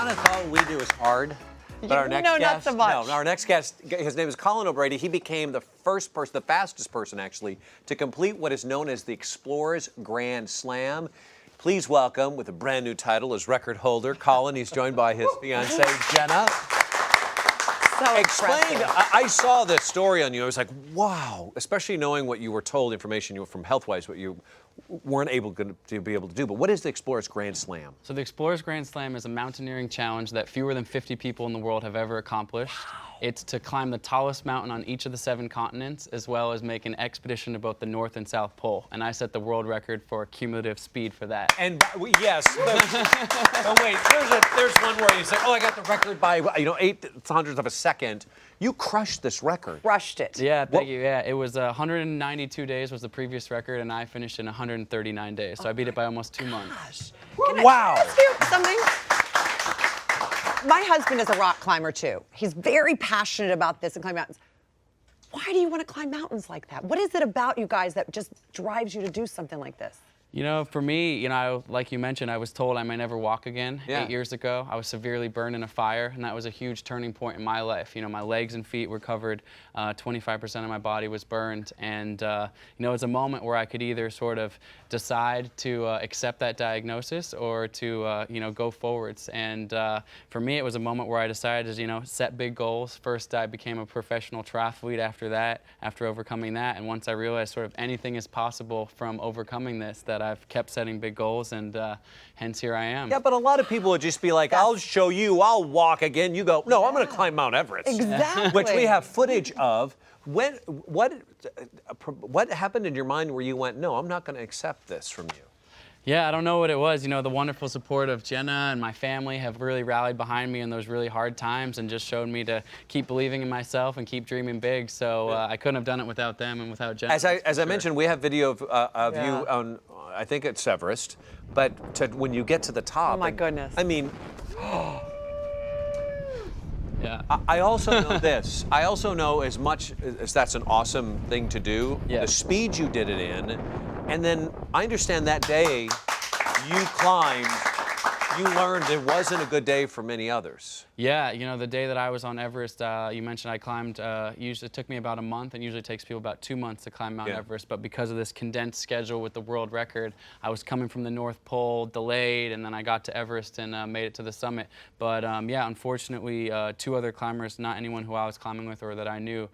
kind of thought we do is hard. But our next guest, not so much. No, our next guest, his name is Colin O'Brady. He became the first person, the fastest person actually, to complete what is known as the Explorers Grand Slam. Please welcome, with a brand new title, as record holder, Colin. He's joined by his fiancée, Jenna. So Explain. impressive. I saw this story on you. I was like, wow. Especially knowing what you were told, information you were from health-wise, what you weren't able to be able to do. But what is the Explorers Grand Slam? So the Explorers Grand Slam is a mountaineering challenge that fewer than 50 people in the world have ever accomplished. Wow. It's to climb the tallest mountain on each of the 7 continents, as well as make an expedition to both the North and South Pole. And I set the world record for cumulative speed for that. And yes, but wait, there's one where you say, oh, I got the record by 0.08 of a second. You crushed this record. Crushed it. Yeah, thank you. Yeah, it was 192 days was the previous record, and I finished in 139 days. So I beat it by almost 2 months. Wow. Can I ask you something? My husband is a rock climber too. He's very passionate about this and climbing mountains. Why do you want to climb mountains like that? What is it about you guys that just drives you to do something like this? You know, for me, like you mentioned, I was told I might never walk again 8 years ago. I was severely burned in a fire, and that was a huge turning point in my life. You know, my legs and feet were covered, 25% of my body was burned, and it was a moment where I could either sort of decide to accept that diagnosis or to, go forwards. And for me, it was a moment where I decided to, set big goals. First, I became a professional triathlete after overcoming that, and once I realized sort of anything is possible from overcoming this, that I've kept setting big goals, and hence here I am. Yeah, but a lot of people would just be like, I'll show you, I'll walk again. You go, no, I'm going to climb Mount Everest. Exactly. Which we have footage of. What happened in your mind where you went, no, I'm not going to accept this from you? Yeah, I don't know what it was. The wonderful support of Jenna and my family have really rallied behind me in those really hard times and just showed me to keep believing in myself and keep dreaming big. So I couldn't have done it without them and without Jenna. As I mentioned, we have video of you on, I think it's Everest, but when you get to the top. Oh my goodness. I mean, yeah. I also know this. I also know, as much as that's an awesome thing to do, the speed you did it in, and then I understand that day you climbed, you learned it wasn't a good day for many others. Yeah, the day that I was on Everest, you mentioned I climbed, usually it took me about a month, and usually it takes people about 2 months to climb Mount Everest, but because of this condensed schedule with the world record, I was coming from the North Pole, delayed, and then I got to Everest and made it to the summit. But yeah, unfortunately, 2 other climbers, not anyone who I was climbing with or that I knew,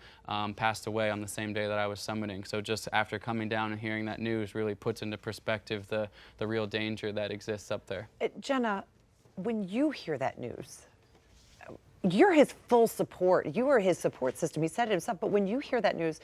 passed away on the same day that I was summiting. So just after coming down and hearing that news really puts into perspective the real danger that exists up there. Jenna, when you hear that news, you're his full support. You are his support system. He said it himself. But when you hear that news,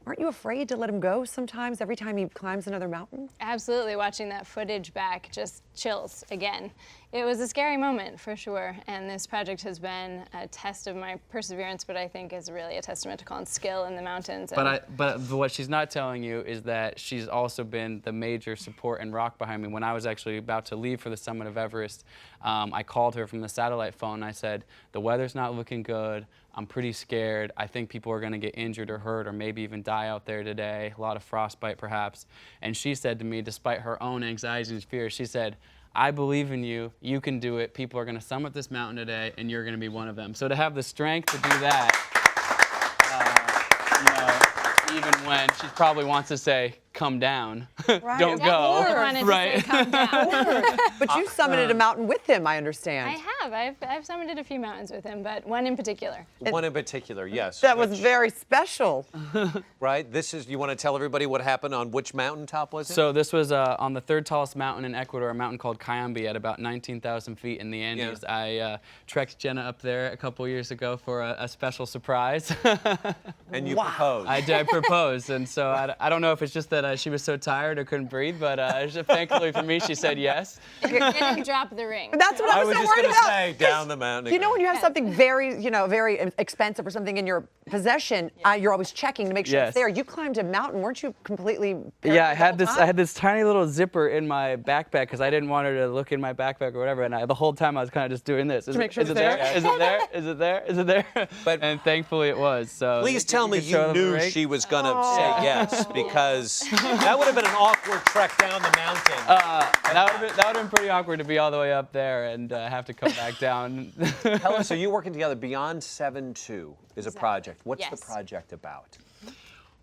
aren't you afraid to let him go sometimes every time he climbs another mountain? Absolutely. Watching that footage back just chills again. It was a scary moment for sure, and this project has been a test of my perseverance, but I think is really a testament to Colin's skill in the mountains. But what she's not telling you is that she's also been the major support and rock behind me. When I was actually about to leave for the summit of Everest, I called her from the satellite phone and I said, the weather's not looking good. I'm pretty scared. I think people are going to get injured or hurt or maybe even die out there today. A lot of frostbite perhaps. And she said to me, despite her own anxieties and fears, she said, I believe in you. You can do it. People are going to summit this mountain today, and you're going to be one of them. So to have the strength to do that, even when she probably wants to say, come down, Right. don't go. Right. Come down. But you summited a mountain with him, I understand. I have. I've summited a few mountains with him, but one in particular. One in particular, yes. That was very special. Right? You want to tell everybody what happened on which mountaintop was it? So this was on the 3rd tallest mountain in Ecuador, a mountain called Cayambe at about 19,000 feet in the Andes. Yeah. I trekked Jenna up there a couple years ago for a special surprise. And you proposed. I proposed, and so I don't know if it's just that she was so tired or couldn't breathe, but thankfully for me, she said yes. Didn't drop the ring. That's what I was so just worried going to about. say, down the mountain. You know, when you have something very, very expensive or something in your possession, you're always checking to make sure it's there. You climbed a mountain, weren't you completely? Yeah, I had this tiny little zipper in my backpack because I didn't want her to look in my backpack or whatever, and the whole time I was kind of just doing this. To make sure is it there? Is it there? Is it there? Is it there? And thankfully it was. So please tell me you knew she was going to say yes, because that would have been an awkward trek down the mountain. That would have been pretty awkward to be all the way up there and have to come back. back down. Tell us, are you working together? Beyond 7-2 is a project. What's the Yes. project about?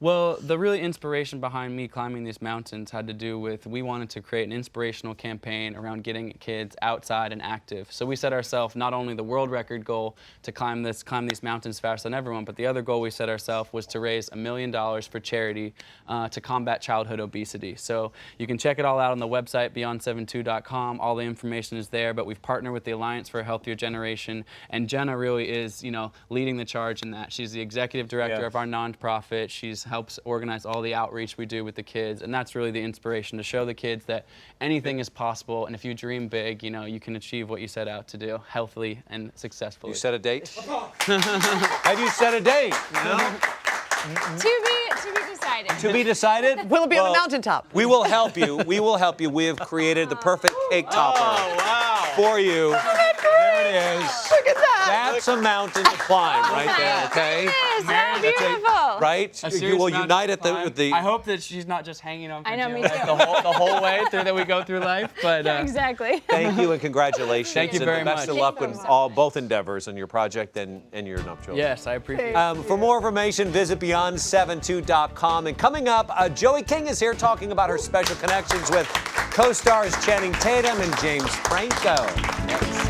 Well, the really inspiration behind me climbing these mountains had to do with we wanted to create an inspirational campaign around getting kids outside and active. So we set ourselves not only the world record goal to climb these mountains faster than everyone, but the other goal we set ourselves was to raise $1 million for charity to combat childhood obesity. So you can check it all out on the website, beyond72.com. All the information is there, but we've partnered with the Alliance for a Healthier Generation, and Jenna really is, leading the charge in that. She's the executive director of our nonprofit. She's helps organize all the outreach we do with the kids, and that's really the inspiration, to show the kids that anything is possible, and if you dream big, you can achieve what you set out to do healthily and successfully. You set a date? Have you set a date? No? To be decided. To be decided? Will it be on the mountaintop? We will help you. We will help you. We have created the perfect cake topper for you. There it is. Look at that. That's a mountain to climb right there, okay? It is so beautiful. Right? You will unite at with the... I hope that she's not just hanging on for I know, dear me life too. the whole way through that we go through life. But Exactly. Thank you and congratulations. Thank you and very best much. of luck Thank you with so much. both endeavors and your project and your nuptials. yes, I appreciate it. For more information, visit beyond72.com. And coming up, Joey King is here talking about her special connections with co-stars Channing Tatum and James Franco.